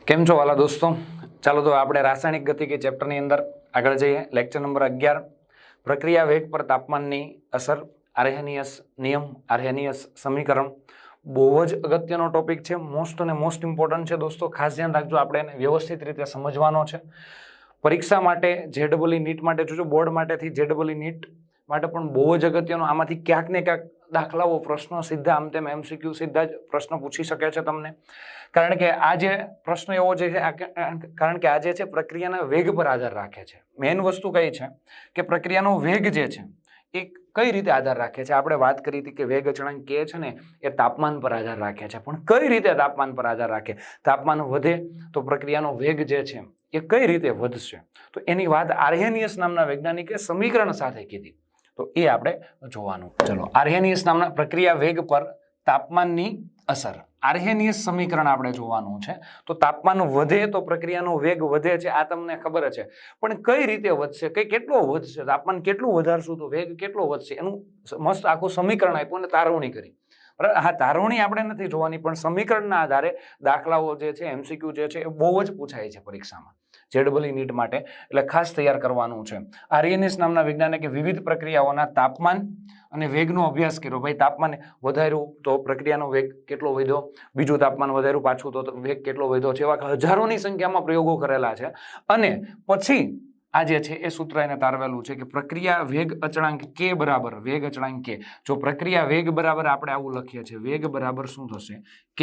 કેમ છો વાલા દોસ્તો? ચાલો તો આપણે રાસાયણિક ગતિકી ચેપ્ટરની અંદર આગળ જઈએ. લેક્ચર નંબર 11 પ્રક્રિયા વેગ પર તાપમાનની અસર, આર્હેનિયસ નિયમ, આર્હેનિયસ સમીકરણ. બહુ જ અગત્યનો ટોપિક છે, મોસ્ટ અને મોસ્ટ ઇમ્પોર્ટન્ટ છે દોસ્તો. ખાસ ધ્યાન રાખજો, આપણે એને વ્યવસ્થિત રીતે સમજવાનો છે. પરીક્ષા માટે JEE નીટ માટે જોજો, બોર્ડ માટેથી JEE નીટ માટે પણ બહુ જ અગત્યનો. આમાંથી ક્યાંક ને ક્યાંક દાખલાઓ, પ્રશ્નો સીધા આમ તેમ MCQ સીધા જ પ્રશ્ન પૂછી શકે છે તમને. કારણ કે આ જે પ્રશ્ન એવો છે, કારણ કે આ જે છે પ્રક્રિયાના વેગ પર આધાર રાખે છે. મેઇન વસ્તુ કઈ છે કે પ્રક્રિયાનો વેગ જે છે એ કઈ રીતે આધાર રાખે છે. આપણે વાત કરી હતી કે વેગ અચળાંક કે છે ને એ તાપમાન પર આધાર રાખે છે. પણ કઈ રીતે તાપમાન પર આધાર રાખે? તાપમાન વધે તો પ્રક્રિયાનો વેગ જે છે એ કઈ રીતે વધશે, તો એની વાત આર્હેનિયસ નામના વૈજ્ઞાનિકે સમીકરણ સાથે કીધી. તો એ આપણે જોવાનું. ચલો, આર્હેનિયસ નામના પ્રક્રિયા વેગ પર તાપમાનની અસર, આર્હેનિયસ સમીકરણ આપણે જોવાનું છે. તો તાપમાન વધે તો પ્રક્રિયાનો વેગ વધે છે, આ તમને ખબર છે. પણ કઈ રીતે વધશે, કેટલો વધશે, તાપમાન કેટલું વધારશું તો વેગ કેટલો વધશે, એનું મસ્ત આખું સમીકરણ આપ્યું અને તારવણી કરી. બરાબર? હા, તારવણી આપણે નથી જોવાની, પણ સમીકરણના આધારે દાખલાઓ જે છે, MCQ જે છે એ બહુ જ પૂછાય છે પરીક્ષામાં JEE નીટ માટે, એટલે ખાસ તૈયાર કરવાનું છે. આર્હેનિયસ નામના વૈજ્ઞાનિકે વિવિધ પ્રક્રિયાઓના તાપમાન અને વેગનો અભ્યાસ કર્યો. ભાઈ, તાપમાન વધાર્યું તો પ્રક્રિયાનો વેગ કેટલો વધ્યો, બીજું તાપમાન વધાર્યું પાછું તો વેગ કેટલો વધ્યો છે. એવા હજારોની સંખ્યામાં પ્રયોગો કરેલા છે. અને પછી આ જે છે એ સૂત્ર એને તારવેલું છે કે પ્રક્રિયા વેગ અચળાંક K બરાબર વેગ અચળાંક K. જો પ્રક્રિયા વેગ બરાબર આપણે આવું લખીએ છીએ, વેગ બરાબર શું થશે? K.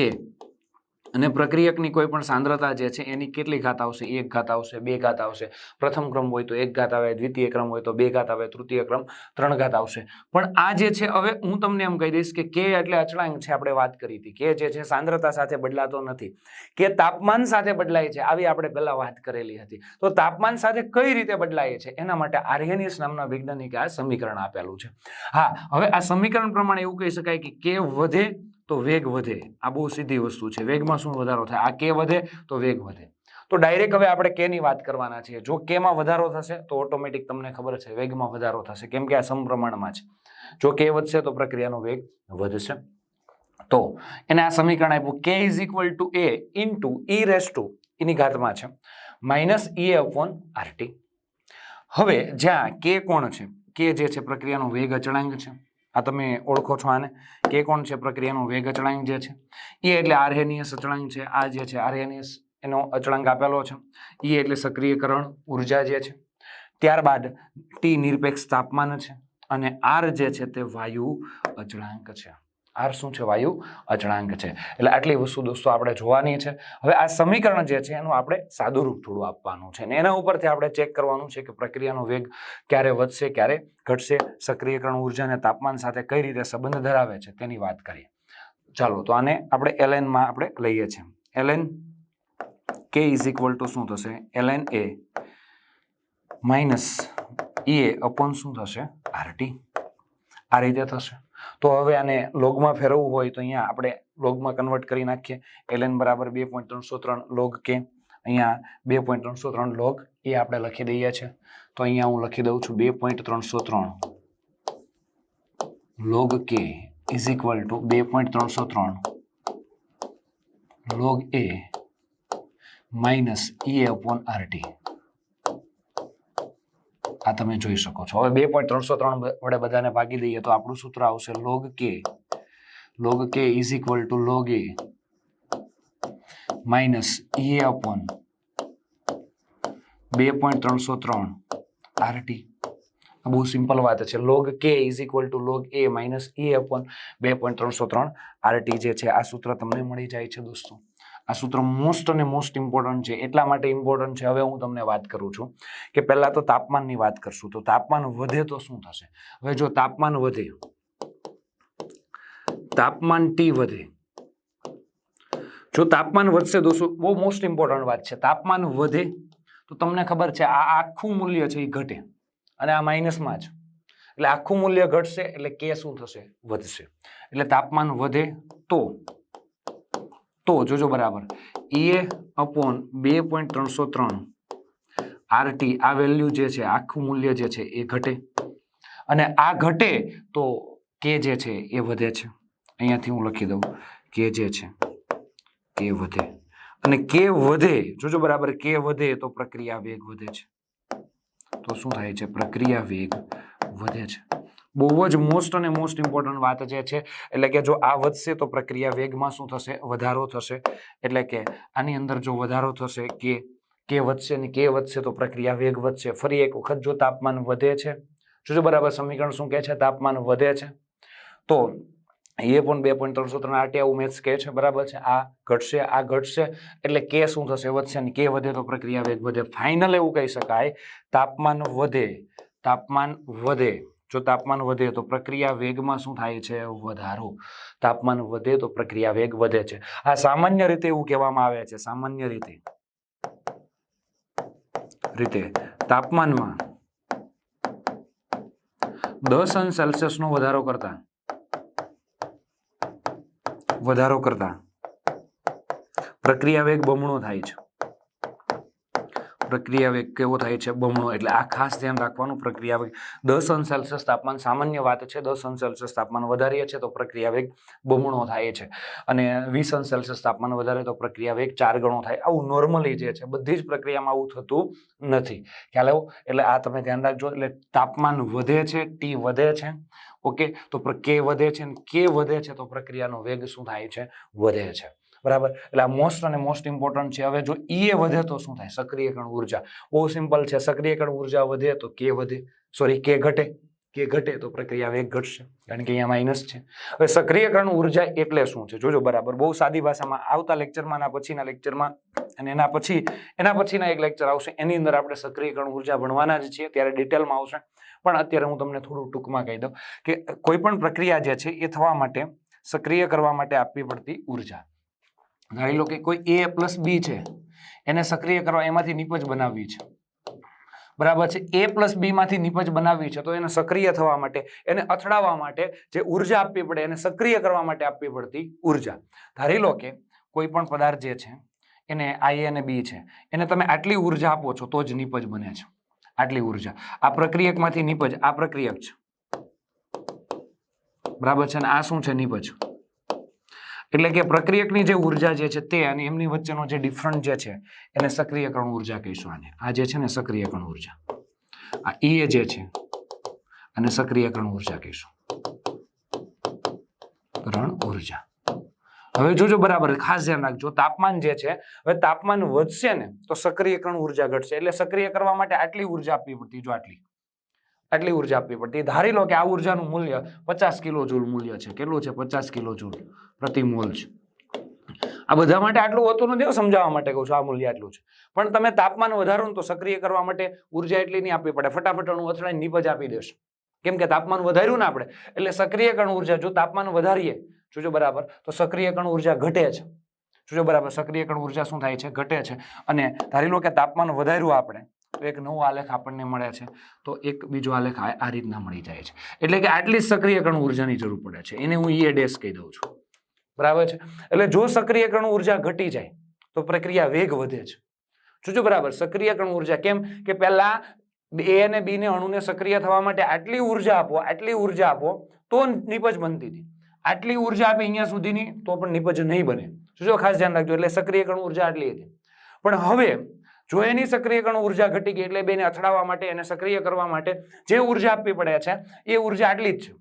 અને પ્રક્રિયકની કોઈ પણ સાંદ્રતા જે છે એની કેટલી ઘાત આવશે? 1 ઘાત આવશે, 2 ઘાત આવશે. પ્રથમ ક્રમ હોય તો 1 ઘાત આવે, દ્વિતીય ક્રમ હોય તો 2 ઘાત આવે, તૃતીય ક્રમ 3 ઘાત આવશે. પણ આ જે છે, હવે હું તમને એમ કહી દઈશ કે K એટલે અચળાંક છે. આપણે વાત કરી હતી K જે છે સાંદ્રતા સાથે બદલાતો નથી, કે તાપમાન સાથે બદલાય છે. આવી આપણે પહેલા વાત કરેલી હતી. તો તાપમાન સાથે કઈ રીતે બદલાય છે એના માટે આર્હેનિયસ નામના વૈજ્ઞાનિકે આ સમીકરણ આપેલું છે. હા, હવે આ સમીકરણ પ્રમાણે એવું કહી શકાય કે K વધે તો વેગ વધે. આ બહુ સીધી વસ્તુ છે. વેગમાં શું વધારો થાય? આ K વધે તો વેગ વધે. તો ડાયરેક્ટ હવે આપણે K ની વાત કરવાના છીએ. જો K માં વધારો થશે તો ઓટોમેટિક તમને ખબર છે વેગમાં વધારો થશે, કેમ કે આ સમપ્રમાણમાં છે. જો K વધશે તો પ્રક્રિયાનો વેગ વધશે. તો એને આ સમીકરણ આપ્યું, K is equal to A into E raise to એની ઘાતમાં છે માઇનસ EA અપોન RT. હવે જ્યાં K કોણ છે? K જે છે પ્રક્રિયાનો વેગ અચળાંક છે. આ તમે ઓળખો છો આને. K કોણ છે? પ્રક્રિયાનો વેગ અચળાંક જે છે. E એટલે આર્હેનિયસ અચળાંક છે. આ જે છે આર્હેનિયસ એનો અચળાંક આપેલો છે. E એટલે સક્રિયકરણ ઉર્જા જે છે. ત્યારબાદ T નિરપેક્ષ તાપમાન છે. અને R જે છે તે વાયુ અચળાંક છે. R શું છે? વાયુ અચળાંક છે. એટલે આટલી વસ્તુ દોસ્તો આપણે જોવાની છે. હવે આ સમીકરણ જે છે એનું આપણે સાદું રૂપ થોડું આપવાનું છે અને એના ઉપરથી આપણે ચેક કરવાનું છે કે પ્રક્રિયાનો વેગ ક્યારે વધશે, ક્યારે ઘટશે, સક્રિયકરણ ઉર્જા અને તાપમાન સાથે કઈ રીતે સંબંધ ધરાવે છે તેની વાત કરીએ. ચાલો, તો આને આપણે ln માં આપણે લઈએ છીએ. ln K is equal two શું થશે? ln A minus EA upon શું થશે? RT. આ રીતે થશે. તો હવે આને લોગમાં ફેરવવું હોય તો અહીંયા આપણે લોગમાં કન્વર્ટ કરી નાખીએ. ln બરાબર 2.303 log K. અહીંયા 2.303 log એ આપણે લખી દઈએ છીએ. તો અહીંયા હું લખી દઉં છું 2.303 log K is equal two 2.303 log A minus EA upon RT. આ તમે જોઈ શકો છો. હવે 2.303 વડે બધાને ભાગી દઈએ તો આપણું સૂત્ર આવશે log K. log K is equal two log A minus EA upon 2.303 RT. આ બહુ સિમ્પલ વાત છે. log K is equal two log A minus EA upon 2.303 RT જે છે આ સૂત્ર તમને મળી જાય છે દોસ્તો. આ સૂત્ર મોસ્ટ અને મોસ્ટ ઇમ્પોર્ટન્ટ છે. એટલા માટે ઇમ્પોર્ટન્ટ છે, હવે હું તમને વાત કરું છું કે પહેલા તો તાપમાનની વાત કરશું. તો તાપમાન વધે તો શું થશે? હવે જો તાપમાન વધે, તાપમાન T વધે, જો તાપમાન વધશે દોસ્તો, બહુ મોસ્ટ ઇમ્પોર્ટન્ટ વાત છે. તાપમાન વધે તો તમને ખબર છે આ આખું મૂલ્ય છે એ ઘટે અને આ માઇનસમાં જ, એટલે આખું મૂલ્ય ઘટશે એટલે K શું થશે? વધશે. એટલે તાપમાન વધે તો જોજો બરાબર EA અપોન 2.303 RT આ વેલ્યુ જે છે, આખું મૂલ્ય જે છે એ ઘટે, અને આ ઘટે તો K જે છે એ વધે છે. અહીંયાથી હું લખી દઉં K જે છે K વધે. અને કે વધે, જોજો બરાબર, કે વધે તો પ્રક્રિયા વેગ વધે છે. તો શું થાય છે? પ્રક્રિયા વેગ વધે છે. બહુ જ મોસ્ટ અને મોસ્ટ ઇમ્પોર્ટન્ટ વાત જે છે, એટલે કે જો આ વધશે તો પ્રક્રિયા વેગમાં શું થશે? વધારો થશે. એટલે કે આની અંદર જો વધારો થશે, કે વધશે ને કે વધશે તો પ્રક્રિયા વેગ વધશે. ફરી એક વખત જો તાપમાન વધે છે, જોજો બરાબર, સમીકરણ શું કહે છે? તાપમાન વધે છે તો એ પણ 2.303 RT આવું મેથ્સ કહે છે, બરાબર છે. આ ઘટશે એટલે કે શું થશે? વધશે. અને કે વધે તો પ્રક્રિયા વેગ વધે. ફાઇનલ એવું કહી શકાય, તાપમાન વધે. જો તાપમાન વધે તો પ્રક્રિયા વેગમાં શું થાય છે? વધારો. તાપમાન વધે તો પ્રક્રિયા વેગ વધે છે. આ સામાન્ય રીતે એવું કહેવામાં આવે છે, સામાન્ય રીતે તાપમાનમાં 10°C નો વધારો કરતા પ્રક્રિયા વેગ બમણો થાય છે. પ્રક્રિયા વેગ કેવો થાય છે? બમણો. એટલે આ ખાસ ધ્યાન રાખવાનું. પ્રક્રિયા વેગ 10°C તાપમાન સામાન્ય વાત છે. 10°C તાપમાન વધારીએ છીએ તો પ્રક્રિયા વેગ બમણો થાય છે. અને 20°C તાપમાન વધારે તો પ્રક્રિયા વેગ 4 ગણો થાય. આવું નોર્મલી જે છે, બધી જ પ્રક્રિયામાં આવું થતું નથી. ખ્યાલ આવ્યો? એટલે આ તમે ધ્યાન રાખજો. એટલે તાપમાન વધે છે, ટી વધે છે, ઓકે, તો કે વધે છે, અને કે વધે છે તો પ્રક્રિયાનો વેગ શું થાય છે? વધે છે. બરાબર. એટલે આ મોસ્ટ અને મોસ્ટ ઇમ્પોર્ટન્ટ છે. હવે જો ઈ વધે તો શું થાય? સક્રિયકરણ ઉર્જા. બહુ સિમ્પલ છે. સક્રિયકરણ ઉર્જા વધે તો કે વધે, કે ઘટે. કે ઘટે તો પ્રક્રિયા વેગ ઘટશે, કારણ કે અહીંયા માઇનસ છે. હવે સક્રિયકરણ ઉર્જા એટલે શું છે? જોજો બરાબર, બહુ સાદી ભાષામાં. આવતા લેક્ચરમાં, ના પછીના લેક્ચરમાં અને એના પછીના એક લેક્ચર આવશે, એની અંદર આપણે સક્રિયકરણ ઉર્જા ભણવાના જ છીએ, ત્યારે ડિટેલમાં આવશે. પણ અત્યારે હું તમને થોડું ટૂંકમાં કહી દઉં કે કોઈ પણ પ્રક્રિયા જે છે એ થવા માટે, સક્રિય કરવા માટે આપવી પડતી ઉર્જા. ધારી લો કે કોઈ A + B છે, એને સક્રિય કરવા, એમાંથી નિપજ બનાવવી છે, બરાબર છે. A + B માંથી નિપજ બનાવવી છે, તો એને સક્રિય થવા માટે, એને અથડાવવા માટે જે ઉર્જા આપવી પડે, એને સક્રિય કરવા માટે આપવી પડતી ઉર્જા. ધારી લો કે કોઈ પણ પદાર્થ જે છે એને A અને B છે, એને તમે આટલી ઉર્જા આપો છો તો જ નિપજ બને છે. આટલી ઉર્જા. આ પ્રક્રિયકમાંથી નિપજ, આ પ્રક્રિયક છે, બરાબર છે, અને આ શું છે? નિપજ. એટલે કે પ્રક્રિયકની જે ઉર્જા જે છે તે અને એમની વચ્ચેનો જે ડિફરન્ટ જે છે એને સક્રિયકરણ ઉર્જા કહીશું. આને, આ જે છે ને સક્રિયકરણ ઉર્જા, આ E જે છે અને સક્રિયકરણ ઉર્જા કહીશું, ઉર્જા. હવે જોજો બરાબર, ખાસ ધ્યાન રાખજો. તાપમાન જે છે, હવે તાપમાન વધશે ને તો સક્રિયકરણ ઉર્જા ઘટશે. એટલે સક્રિય કરવા માટે આટલી ઉર્જા આપવી પડતી. જો આટલી ઉર્જા આપવી પડતી. ધારી લો કે આ ઉર્જાનું મૂલ્ય 50 કિલોજૂલ મૂલ્ય છે. કેટલું છે? 50 કિલોજૂલ પ્રતિ મોલ છે. આ બધા માટે આટલું હોતું નથી, સમજાવવા માટે કહું છું, આ મૂલ્ય આટલું છે. પણ તમે તાપમાન વધારો ને તો સક્રિય કરવા માટે ઉર્જા એટલી નહીં આપવી પડે. ફટાફટ અથડાઈને નિપજ આપી દેશે, કેમ કે તાપમાન વધાર્યું ને આપણે. એટલે સક્રિયકરણ ઉર્જા જો તાપમાન વધારીએ, જોજો બરાબર, તો સક્રિયકરણ ઉર્જા ઘટે છે. જોજો બરાબર, સક્રિયકરણ ઉર્જા શું થાય છે? ઘટે છે. અને ધારી લો કે તાપમાન વધાર્યું આપણે, તો એક નવો આલેખ આપણને મળે છે, તો એક બીજો આલેખ આ રીતના મળી જાય છે. એટલે કે આટલી સક્રિયકરણ ઉર્જાની જરૂર પડે છે. એને હું E ડેશ કહી દઉં છું, બરાબર છે. એટલે જો સક્રિયકરણ ઉર્જા ઘટી જાય તો પ્રક્રિયા વેગ વધે છે. જોજો બરાબર, સક્રિયકરણ ઉર્જા કેમ કે પહેલા A અને B ને અણુને સક્રિય થવા માટે આટલી ઉર્જા આપો તો નિપજ બનતી હતી. આટલી ઉર્જા આપી અહીંયા સુધીની તો પણ નિપજ નહીં બને. જોજો, ખાસ ધ્યાન રાખજો. એટલે સક્રિયકરણ ઉર્જા આટલી હતી. પણ હવે જો એની સક્રિયકરણ ઉર્જા ઘટી ગઈ, એટલે બેને અથડાવવા માટે, એને સક્રિય કરવા માટે જે ઉર્જા આપવી પડે છે એ ઉર્જા આટલી જ છે.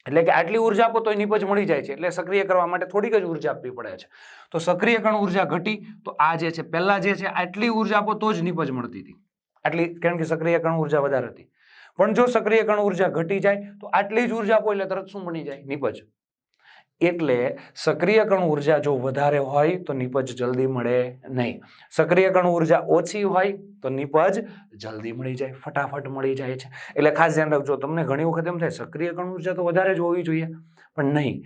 એટલે કે આટલી ઉર્જા આપો તો નિપજ મળી જાય છે. એટલે સક્રિય કરવા માટે થોડીક જ ઉર્જા આપવી પડે છે. તો સક્રિયકરણ ઉર્જા ઘટી તો આ જે છે, પહેલા જે છે આટલી ઉર્જા આપો તો જ નિપજ મળતી હતી. આટલી, કારણ કે સક્રિયકરણ ઉર્જા વધારે હતી. પણ જો સક્રિયકરણ ઉર્જા ઘટી જાય તો આટલી જ ઉર્જા આપો એટલે તરત શું બની જાય? નિપજ. એટલે સક્રિયકરણ ઉર્જા જો વધારે હોય તો નિપજ જલ્દી મળે નહીં. સક્રિયકરણ ઉર્જા ઓછી હોય તો નિપજ જલ્દી મળી જાય, ફટાફટ મળી જાય છે. એટલે ખાસ ધ્યાન રાખજો. તમને ઘણી વખત એમ થાય સક્રિયકરણ ઉર્જા તો વધારે જ હોવી જોઈએ, પણ નહીં.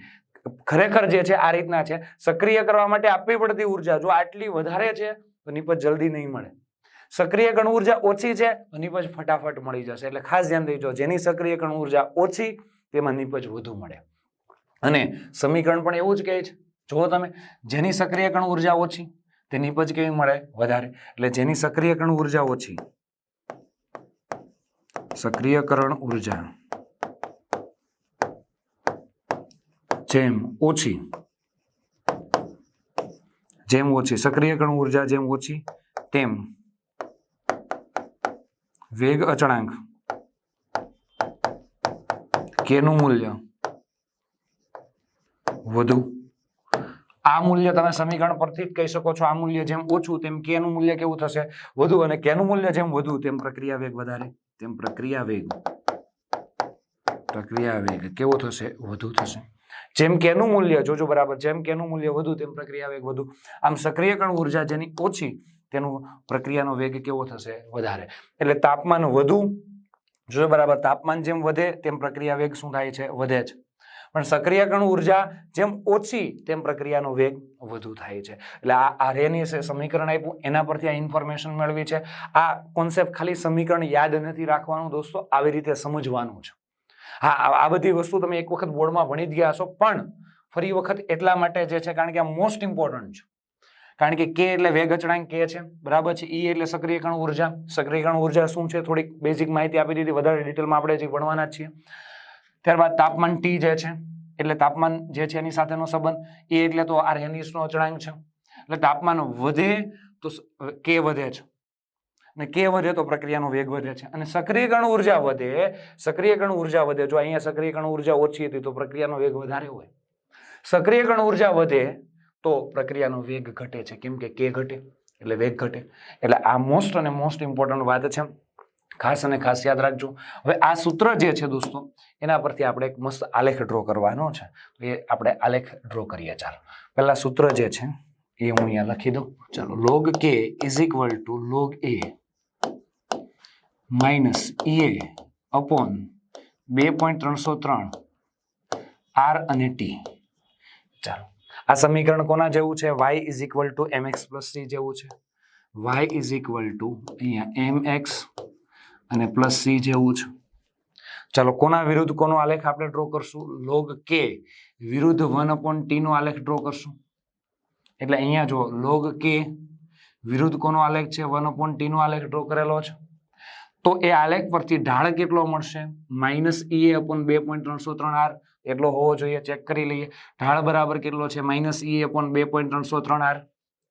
ખરેખર જે છે આ રીતના છે. સક્રિય કરવા માટે આપવી પડતી ઉર્જા જો આટલી વધારે છે તો નિપજ જલ્દી નહીં મળે. સક્રિયકરણ ઉર્જા ઓછી છે તો નિપજ ફટાફટ મળી જશે. એટલે ખાસ ધ્યાન દેજો, જેની સક્રિયકરણ ઉર્જા ઓછી તેમાં નિપજ વધુ મળે. અને સમીકરણ પણ એવું જ કહે છે. જુઓ તમે, જેની સક્રિયકરણ ઉર્જા ઓછી તે નિપજ કેવી મળે? વધારે. એટલે જેની સક્રિયકરણ ઉર્જા ઓછી, સક્રિયકરણ ઉર્જા જેમ ઓછી જેમ ઓછી, સક્રિયકરણ ઉર્જા જેમ ઓછી તેમ વેગ અચળાંક કે નું મૂલ્ય વધુ. આ મૂલ્ય તમે સમીકરણ પરથી જ કહી શકો છો. આ મૂલ્ય જેમ ઓછું તેમ કે નું મૂલ્ય કેવું થશે? વધુ. અને કે નું મૂલ્ય જેમ વધુ તેમ પ્રક્રિયા વેગ વધારે, તેમ પ્રક્રિયા વેગ કેવો થશે? વધુ થશે. જેમ કે નું મૂલ્ય જોજો બરાબર, જેમ કે નું મૂલ્ય વધુ તેમ પ્રક્રિયા વેગ વધુ. આમ સક્રિયકરણ ઉર્જા જેની ઓછી તેનું પ્રક્રિયાનો વેગ કેવો થશે? વધારે. એટલે તાપમાન વધુ, જોજો બરાબર, તાપમાન જેમ વધે તેમ પ્રક્રિયા વેગ શું થાય છે? વધે છે. પણ સક્રિયકરણ ઉર્જા જેમ ઓછી તેમ પ્રક્રિયાનો વેગ વધુ થાય છે. એટલે આ આર્યનીયસે સમીકરણ આપ્યું, એના પરથી આ ઇન્ફોર્મેશન મેળવી છે. આ કોન્સેપ્ટ ખાલી સમીકરણ યાદ નથી રાખવાનું દોસ્તો, આવી રીતે સમજવાનું છે. હા, આ બધી વસ્તુ તમે એક વખત બોર્ડમાં ભણી જ ગયા હશો, પણ ફરી વખત એટલા માટે જે છે કારણ કે આ મોસ્ટ ઇમ્પોર્ટન્ટ છે. કારણ કે કે એટલે વેગ અચળાંક કે છે, બરાબર છે. ઈ એટલે સક્રિયકરણ ઉર્જા. સક્રિયકરણ ઉર્જા શું છે? થોડીક બેઝિક માહિતી આપી દીધી, વધારે ડિટેલમાં આપણે જે ભણવાના છીએ. ત્યારબાદ તાપમાન ટી જે છે એટલે તાપમાન જે છે એની સાથેનો સંબંધ. એ એટલે તો આર્હેનિયસનો અચળાંક છે. એટલે તાપમાન વધે તો કે વધે છે, અને કે વધે તો પ્રક્રિયાનો વેગ વધે છે. અને સક્રિયકરણ ઉર્જા વધે, સક્રિયકરણ ઉર્જા વધે, જો અહીંયા સક્રિયકરણ ઉર્જા ઓછી હતી તો પ્રક્રિયાનો વેગ વધારે હોય. સક્રિયકરણ ઉર્જા વધે તો પ્રક્રિયાનો વેગ ઘટે છે, કેમ કે ઘટે એટલે વેગ ઘટે. એટલે આ મોસ્ટ અને મોસ્ટ ઇમ્પોર્ટન્ટ વાત છે, ખાસ અને ખાસ યાદ રાખજો. હવે આ સૂત્ર જે છે દોસ્તો, એના પરથી આપણે એક મસ્ત આલેખ ડ્રો કરવાનો છે. એ આપણે આલેખ ડ્રો કરીએ. ચાલો, પહેલા સૂત્ર જે છે એ હું અહીંયા લખી દઉં. ચાલો, log k is equal two log a minus ea upon 2.303 r અને t. ચાલો, આ સમીકરણ કોના જેવું છે? y is equal two mx plus c જેવું છે. y ઇઝ ઇક્વલ ટુ અહીંયા mx અને પ્લસ c જેવું છે. ચાલો, કોના વિરુદ્ધ કોનો આલેખ આપણે ડ્રો કરશું? log k વિરુદ્ધ 1/t નો આલેખ ડ્રો કરશું. એટલે અહીંયા જો log k વિરુદ્ધ કોનો આલેખ છે? 1/t નો આલેખ ડ્રો કરેલો છે. તો એ આલેખ પરથી ઢાળ કેટલો મળશે? માઇનસ ea અપોન 2.303 r એટલો હોવો જોઈએ. ચેક કરી લઈએ. ઢાળ બરાબર કેટલો છે? માઇનસ ea અપોન 2.303 r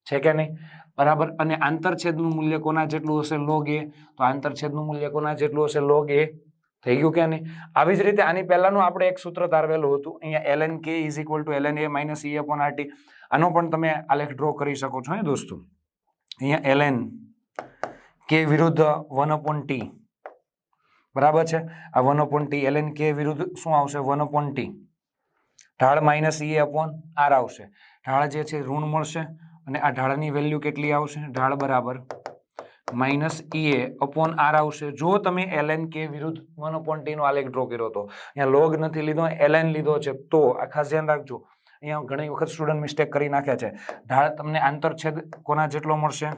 છે કે નહીં? બરાબર. અને આંતરછેદનું મૂલ્ય કોના જેટલું હશે? log a. તો આંતરછેદનું મૂલ્ય કોના જેટલું હશે? log a. થઈ ગયું કે નહીં? આવી જ રીતે આની પહેલાનું આપણે એક સૂત્ર તારવેલું હતું અહીંયા, ln k is equal two ln a minus e upon rt. આનો પણ તમે આલેખ ડ્રો કરી શકો છો દોસ્તો. અહીંયા ln k વિરુદ્ધ 1/t, બરાબર છે. આ 1/t ln k વિરુદ્ધ શું આવશે? 1/t. ઢાળ માઇનસ e અપોન r આવશે. ઢાળ જે છે ઋણ મળશે, અને આ ઢાળની વેલ્યુ કેટલી આવશે? ઢાળ બરાબર માઇનસ ea અપોન r આવશે. જો તમે ln k વિરુદ્ધ 1/t નો આલેખ ડ્રો કર્યો હતો, અહીંયા લોગ નથી લીધો, ln લીધો છે, તો આ ખાસ ધ્યાન રાખજો. અહીંયા ઘણી વખત સ્ટુડન્ટ મિસ્ટેક કરી નાખે છે. ઢાળ તમને આંતરછેદ કોના જેટલો મળશે?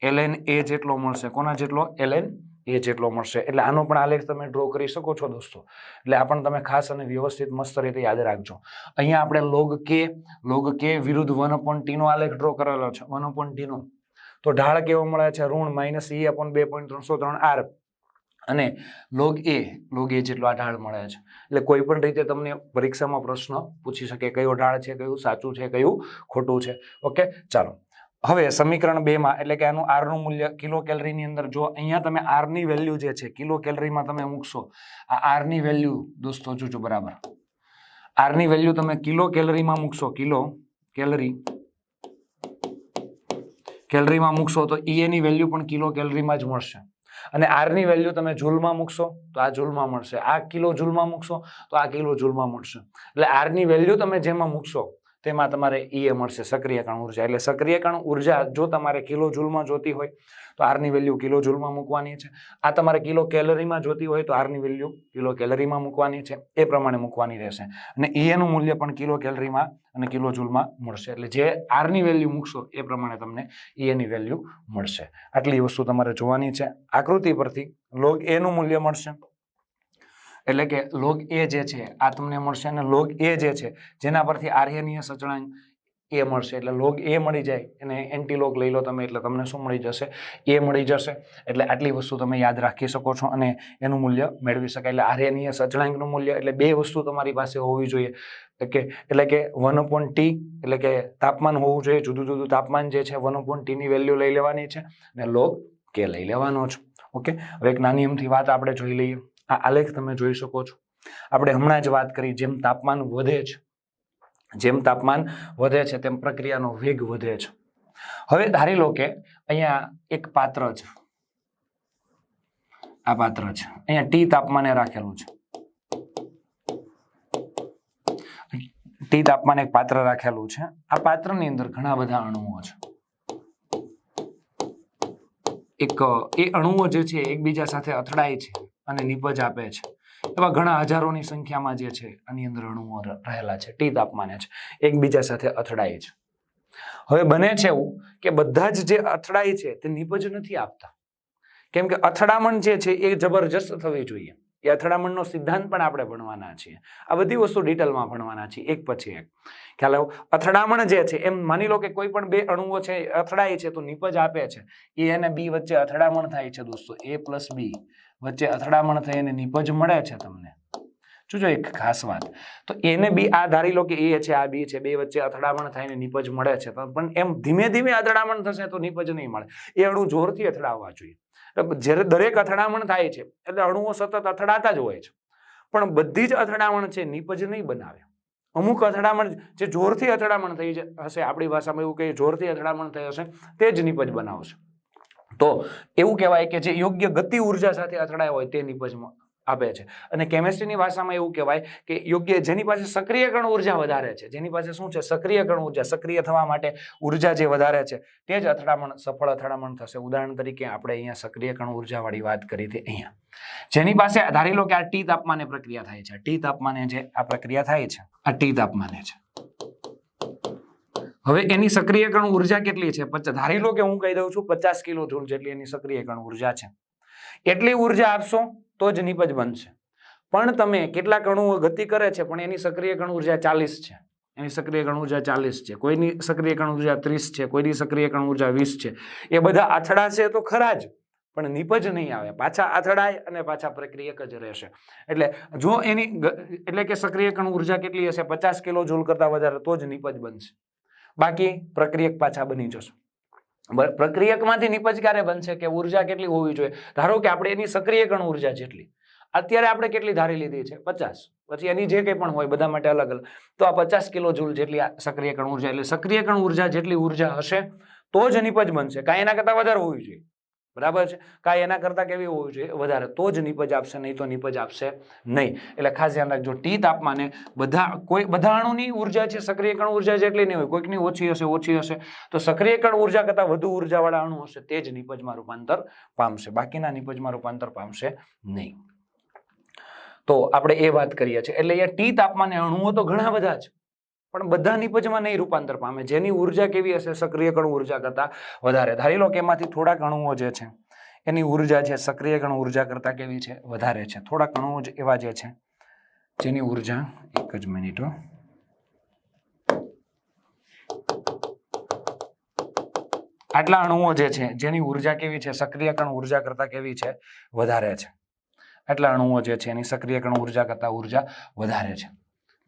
ln a જેટલો મળશે. કોના જેટલો? ln a જેટલો મળશે. એટલે આનો પણ આલેખ તમે ડ્રો કરી શકો છો દોસ્તો. એટલે આ પણ તમે ખાસ અને વ્યવસ્થિત મસ્ત રીતે યાદ રાખજો. અહીંયા આપણે log k વિરુદ્ધ 1/t નો આલેખ ડ્રો કરેલો છે. 1/t નો તો ઢાળ કેવો મળે છે? ઋણ માઇનસ e અપોન 2.303 r અને log a જેટલો આ ઢાળ મળે છે. એટલે કોઈ પણ રીતે તમને પરીક્ષામાં પ્રશ્ન પૂછી શકે કયો ઢાળ છે, કયું સાચું છે, કયું ખોટું છે. ઓકે, ચાલો. હવે સમીકરણ 2 માં એટલે કે આનું r નું મૂલ્ય કિલો કેલરીની અંદર, જો અહીંયા તમે r ની વેલ્યુ જે છે કિલો કેલરીમાં તમે મૂકશો, આ r ની વેલ્યુ દોસ્તો જોજો બરાબર, r ની વેલ્યુ તમે કિલો કેલરીમાં મૂકશો, કિલો કેલરીમાં મૂકશો તો e ની વેલ્યુ પણ કિલો કેલરીમાં જ મળશે. અને r ની વેલ્યુ તમે જૂલમાં મૂકશો તો આ જૂલમાં મળશે. આ કિલો જૂલમાં મૂકશો તો આ કિલો જૂલમાં મળશે. એટલે r ની વેલ્યુ તમે જેમાં મૂકશો તેમાં તમારે એ મળશે, સક્રિયકરણ ઉર્જા. એટલે સક્રિયકરણ ઉર્જા જો તમારે કિલો જૂલમાં જોતી હોય તો r ની વેલ્યુ કિલો જૂલમાં મૂકવાની છે. આ તમારે કિલો કેલરીમાં જોતી હોય તો r ની વેલ્યુ કિલો કેલરીમાં મૂકવાની છે. એ પ્રમાણે મૂકવાની રહેશે. અને e નું મૂલ્ય પણ કિલો કેલરીમાં અને કિલો જૂલમાં મળશે. એટલે જે r ની વેલ્યુ મૂકશો એ પ્રમાણે તમને e ની વેલ્યુ મળશે. આટલી વસ્તુ તમારે જોવાની છે. આકૃતિ પરથી log a નું મૂલ્ય મળશે, એટલે કે log a જે છે આ તમને મળશે, અને log a જે છે જેના પરથી આર્હેનિયસ અચળાંક એ મળશે, એટલે log a મળી જાય અને એન્ટી લોગ લઈ લો તમે એટલે તમને શું મળી જશે? એ મળી જશે. એટલે આટલી વસ્તુ તમે યાદ રાખી શકો છો અને એનું મૂલ્ય મેળવી શકાય. એટલે આરએનએસ અચળાંકનું મૂલ્ય એટલે બે વસ્તુ તમારી પાસે હોવી જોઈએ, એટલે કે 1/t એટલે કે તાપમાન હોવું જોઈએ, જુદું જુદું તાપમાન જે છે 1/t ની વેલ્યુ લઈ લેવાની છે અને log k લઈ લેવાનો છે. ઓકે, હવે એક નાની એમથી વાત આપણે જોઈ લઈએ. આ આલેખ તમે જોઈ શકો છો. આપણે હમણાં જ વાત કરી જેમ તાપમાન વધે છે, જેમ તાપમાન વધે છે તેમ પ્રક્રિયાનો વેગ વધે છે. હવે ધારી લો કે અહીંયા એક પાત્ર છે, આ પાત્ર છે, અહીંયા ટી તાપમાને રાખેલું છે. ટી તાપમાને એક પાત્ર રાખેલું છે. આ પાત્રની અંદર ઘણા બધા અણુઓ છે. એ અણુઓ જે છે એકબીજા સાથે અથડાય છે અને નિપજ આપે છે. એવા ઘણા હજારોની સંખ્યામાં જે છે આની અંદર અણુઓ રહેલા છે, ટી તાપમાને છે, એકબીજા સાથે અથડાય છે. હવે બને છે એવું કે બધા જ જે અથડાય છે તે નિપજ નથી આપતા, કેમ કે અથડામણ જે છે એ જબરજસ્ત થવી જોઈએ. એ અથડામણનો સિદ્ધાંત પણ આપણે ભણવાના છીએ. આ બધી વસ્તુ ડિટેલમાં ભણવાના છીએ એક પછી એક. ખ્યાલ આવ્યો? અથડામણ જે છે એમ માની લો કે કોઈ પણ બે અણુઓ છે અથડાય છે તો નિપજ આપે છે. એ અને બી વચ્ચે અથડામણ થાય છે દોસ્તો, a + b વચ્ચે અથડામણ થઈ અને નિપજ મળે છે તમને. જોજો એક ખાસ વાત, તો a ને b આ ધારી લો કે a છે આ b છે, બે વચ્ચે અથડામણ થાય ને નિપજ મળે છે, પણ એમ ધીમે ધીમે અથડામણ થશે તો નિપજ નહીં મળે. એ અણુ જોરથી અથડાવવા જોઈએ. જ્યારે દરેક અથડામણ થાય છે એટલે અણુઓ સતત અથડાતા જ હોય છે, પણ બધી જ અથડામણ છે નિપજ નહીં બનાવે. અમુક અથડામણ જે જોરથી અથડામણ થઈ હશે, આપણી ભાષામાં એવું કહીએ જોરથી અથડામણ થઈ હશે, તે જ નિપજ બનાવશે. તો એવું કહેવાય કે જે યોગ્ય ગતિ ઉર્જા સાથે અથડાય હોય તે નિપજ આપે છે. અને કેમિસ્ટ્રીની ભાષામાં એવું કહેવાય કે યોગ્ય જેની પાસે સક્રિયકરણ ઉર્જા વધારે છે, જેની પાસે શું છે સક્રિયકરણ ઉર્જા, સક્રિય થવા માટે ઉર્જા જે વધારે છે તે જ અથડામણ સફળ અથડામણ થશે. ઉદાહરણ તરીકે આપણે અહીંયા સક્રિયકરણ ઉર્જા વાળી વાત કરી હતી. અહીંયા જેની પાસે ધારી લો કે આ ટી તાપમાને પ્રક્રિયા થાય છે, ટી તાપમાને જે આ પ્રક્રિયા થાય છે આ ટી તાપમાને છે. હવે એની સક્રિયકરણ ઉર્જા કેટલી છે? ધારી લો કે હું કહી દઉં છું 50 કિલો જૂલ જેટલી એની સક્રિયકરણ ઉર્જા છે. એટલી ઉર્જા આપશો તો જ નિપજ બનશે. પણ તમે કેટલાક અણુઓ ગતિ કરે છે પણ એની સક્રિયકરણ ઉર્જા 40 છે, એની સક્રિયકરણ ઉર્જા 40 છે, કોઈની સક્રિયકરણ ઉર્જા 30 છે, કોઈની સક્રિયકરણ ઉર્જા 20 છે. એ બધા અથડાશે તો ખરા જ, પણ નિપજ નહીં આવે, પાછા અથડાય અને પાછા પ્રક્રિયક જ રહેશે. એટલે જો એની એટલે કે સક્રિયકરણ ઉર્જા કેટલી હશે 50 કિલો જૂલ કરતા વધારે તો જ નિપજ બનશે, બાકી પ્રક્રિયક પાછા બની જશે. પ્રક્રિયકમાંથી નિપજ ક્યારે બનશે કે ઉર્જા કેટલી હોવી જોઈએ? ધારો કે આપણે એની સક્રિયકરણ ઉર્જા જેટલી અત્યારે આપણે કેટલી ધારી લીધી છે 50, પછી એની જે કંઈ પણ હોય બધા માટે અલગ અલગ, તો આ 50 કિલો જૂલ જેટલી સક્રિયકરણ ઉર્જા, એટલે સક્રિયકરણ ઉર્જા જેટલી ઉર્જા હશે તો જ નિપજ બનશે. કાંઈ એના કરતા વધારે હોવી જોઈએ, બરાબર છે? કાંઈ એના કરતા કેવી હોવી જોઈએ? વધારે, તો જ નિપજ આપશે, નહીં તો નિપજ આપશે નહીં. એટલે ખાસ ધ્યાન રાખજો, ટી તાપમાને બધા અણુની ઉર્જા છે સક્રિયકરણ ઉર્જા જેટલી નહીં હોય, કોઈકની ઓછી હશે, તો સક્રિયકરણ ઉર્જા કરતા વધુ ઉર્જાવાળા અણુ હશે તે જ નિપજમાં રૂપાંતર પામશે, બાકીના નિપજમાં રૂપાંતર પામશે નહીં. તો આપણે એ વાત કરીએ છીએ. એટલે અહીંયા ટી તાપમાને અણુઓ તો ઘણા બધા છે, પણ બધા નિપજમાં નહીં રૂપાંતર પામે. જેની ઉર્જા કેવી હશે સક્રિયકરણ ઉર્જા કરતા વધારે. ધારી લો કે એમાંથી થોડાક અણુઓ જે છે એની ઉર્જા છે સક્રિયકરણ ઉર્જા કરતા કેવી છે? વધારે છે. થોડાક અણુઓ જ એવા જે છે જેની ઉર્જા, એક જ મિનિટ, આટલા અણુઓ જે છે જેની ઉર્જા કેવી છે સક્રિયકરણ ઉર્જા કરતા કેવી છે? વધારે છે. આટલા અણુઓ જે છે એની સક્રિયકરણ ઉર્જા કરતા ઉર્જા વધારે છે,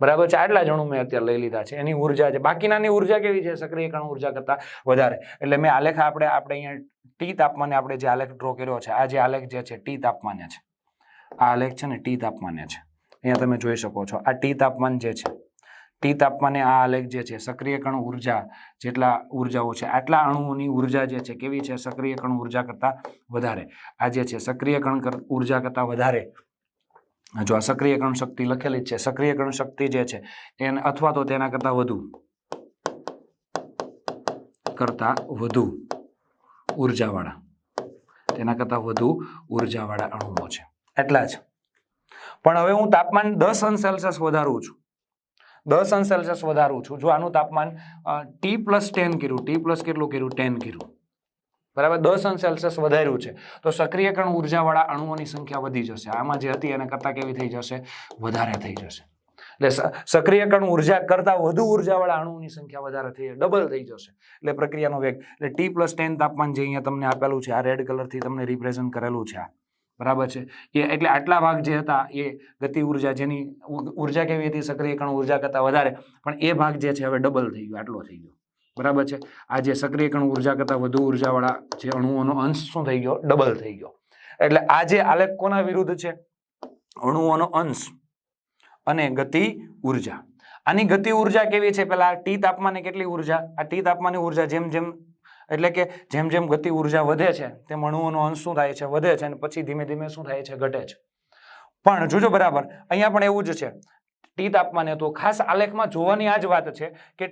બરાબર છે? આટલા જ અણુ મેં અત્યારે લઈ લીધા છે, એની ઉર્જા છે, બાકીનાની ઉર્જા કેવી છે સક્રિયકરણ ઉર્જા કરતા વધારે. એટલે મેં આલેખ આપણે અહીંયા ટી તાપમાને આપણે જે આલેખ ડ્રો કર્યો છે, આ જે આલેખ જે છે ટી તાપમાને છે, આ આલેખ છે ને ટી તાપમાને છે. અહીંયા તમે જોઈ શકો છો આ ટી તાપમાન જે છે, ટી તાપમાને આ આલેખ જે છે સક્રિયકરણ ઉર્જા જેટલા ઉર્જાઓ છે આટલા અણુઓની ઉર્જા જે છે કેવી છે? સક્રિયકરણ ઉર્જા કરતા વધારે. આ જે છે સક્રિયકરણ ઉર્જા કરતા વધારે, જો આ સક્રિયકરણ શક્તિ લખેલી જ છે, સક્રિયકરણ શક્તિ જે છે એને અથવા તો તેના કરતા વધુ ઉર્જાવાળા, તેના કરતા વધુ ઉર્જાવાળા અણુઓ છે, એટલા જ. પણ હવે હું તાપમાન 10 અંશ સેલ્સિયસ વધારું છું, 10 અંશ સેલ્સિયસ વધારું છું. જો આનું તાપમાન T+10 કર્યું, T+ કેટલું કર્યું? 10 કર્યું, બરાબર? 10 અંશ સેલ્સિયસ વધાર્યું છે તો સક્રિયકરણ ઉર્જાવાળા અણુઓની સંખ્યા વધી જશે. આમાં જે હતી એના કરતા કેવી થઈ જશે? વધારે થઈ જશે. એટલે સક્રિયકરણ ઉર્જા કરતાં વધુ ઉર્જાવાળા અણુઓની સંખ્યા વધારે થઈ જાય, ડબલ થઈ જશે. એટલે પ્રક્રિયાનો વેગ એટલે T+10 તાપમાન જે અહીંયા તમને આપેલું છે, આ રેડ કલરથી તમને રિપ્રેઝન્ટ કરેલું છે, આ બરાબર છે. એ એટલે આટલા ભાગ જે હતા એ ગતિ ઉર્જા, જેની ઉર્જા કેવી હતી સક્રિયકરણ ઉર્જા કરતાં વધારે, પણ એ ભાગ જે છે હવે ડબલ થઈ ગયો, આટલો થઈ ગયો, બરાબર છે. આ જે સક્રિયકરણ ઉર્જા કરતાં વધુ ઉર્જાવાળા જે અણુઓનો અંશ શું થઈ ગયો, ડબલ થઈ ગયો. એટલે આ જે આલેખ કોના વિરુદ્ધ છે, અણુઓનો અંશ અને ગતિ ઉર્જા. આની ગતિ ઉર્જા કેવી છે, પેલા T તાપમાને કેટલી ઉર્જા, આ T તાપમાનની ઉર્જા જેમ જેમ એટલે કે જેમ જેમ ગતિ ઉર્જા વધે છે તેમ અણુઓનો અંશ શું થાય છે, વધે છે, અને પછી ધીમે ધીમે શું થાય છે, ઘટે છે. પણ જોજો બરાબર અહીંયા પણ એવું જ છે, T તાપમાને તો ખાસ આલેખમાં જોવાની આ જ વાત છે કે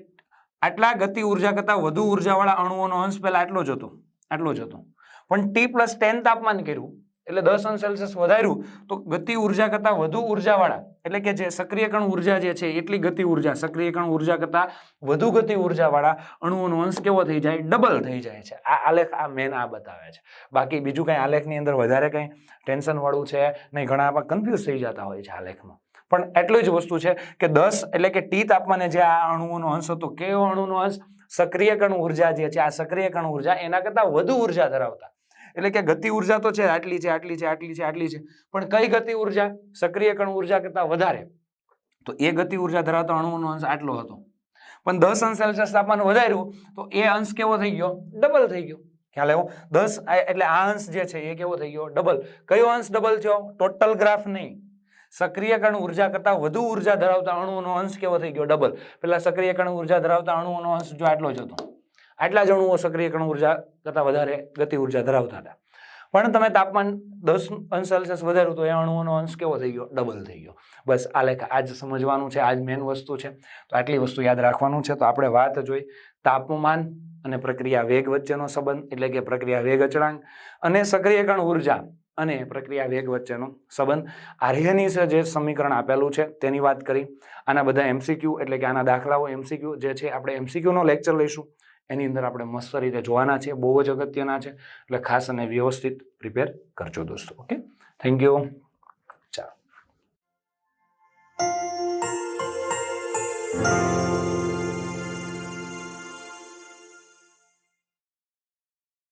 આટલા ગતિ ઉર્જા કરતાં વધુ ઉર્જાવાળા અણુઓનો અંશ પહેલા આટલો જ હતો, આટલો જ હતો. પણ T+10 તાપમાન કર્યું એટલે 10 અંશ સેલ્સિયસ વધાર્યું તો ગતિ ઉર્જા કરતાં વધુ ઉર્જાવાળા એટલે કે જે સક્રિયકરણ ઉર્જા જે છે એટલી ગતિ ઉર્જા, સક્રિયકરણ ઉર્જા કરતાં વધુ ગતિ ઉર્જાવાળા અણુઓનો અંશ કેવો થઈ જાય, ડબલ થઈ જાય છે. આ આલેખ આ મેન આ બતાવે છે. બાકી બીજું કંઈ આલેખની અંદર વધારે કંઈ ટેન્શન વાળું છે નહીં, ઘણા આમાં કન્ફ્યુઝ થઈ જતા હોય છે આલેખમાં. પણ એટલી જ વસ્તુ છે કે 10 એટલે કે T તાપમાને જે આ અણુઓનો અંશ હતો, કેવો અણુનો અંશ, સક્રિયકરણ ઉર્જા જે છે, આ સક્રિયકરણ ઉર્જા એના કરતાં વધુ ઉર્જા ધરાવતા, એટલે કે ગતિ ઉર્જા તો છે આટલી છે, આટલી છે, આટલી છે, આટલી છે, પણ કઈ ગતિ ઉર્જા, સક્રિયકરણ ઉર્જા કરતાં વધારે, તો એ ગતિ ઉર્જા ધરાવતા અણુઓનો અંશ આટલો હતો. પણ 10 અંશ સેલ્સિયસ તાપમાન વધાર્યું તો એ અંશ કેવો થઈ ગયો, ડબલ થઈ ગયો. ખ્યાલ આવ્યો? 10 એટલે આ અંશ જે છે એ કેવો થઈ ગયો, ડબલ. કયો અંશ ડબલ થયો, ટોટલ ગ્રાફ નહીં, સક્રિયકરણ ઉર્જા કરતાં વધુ ઉર્જા ધરાવતા અણુઓનો અંશ કેવો થઈ ગયો, ડબલ. પેલા સક્રિયકરણ ઉર્જા ધરાવતા અણુઓનો અંશ જો આટલો જ હતો, આટલા જ અણુઓ સક્રિયકરણ ઉર્જા કરતાં વધારે ગતિ ઉર્જા ધરાવતા હતા. પણ તમે તાપમાન 10 અંશ સેલ્સિયસ વધાર્યું તો એ અણુઓનો અંશ કેવો થઈ ગયો, ડબલ થઈ ગયો. બસ આલેખ આ જ સમજવાનું છે, આ જ મેન વસ્તુ છે. તો આટલી વસ્તુ યાદ રાખવાનું છે. તો આપણે વાત જોઈ તાપમાન અને પ્રક્રિયા વેગ વચ્ચેનો સંબંધ, એટલે કે પ્રક્રિયા વેગ અચળાંક અને સક્રિયકરણ ઉર્જા અને પ્રક્રિયા વેગ વચ્ચેનો સંબંધ. આર્હેનીસ જે સમીકરણ આપેલું છે તેની વાત કરી. આના બધા MCQ એટલે કે આના દાખલાઓ MCQ જે છે આપણે MCQ નો લેક્ચર લઈશું, એની અંદર આપણે મસ્ત રીતે જોવાના છે, બહુ જ અગત્યના છે. એટલે ખાસ અને વ્યવસ્થિત પ્રિપેર કરજો દોસ્તો. Okay, thank you. ચાલો.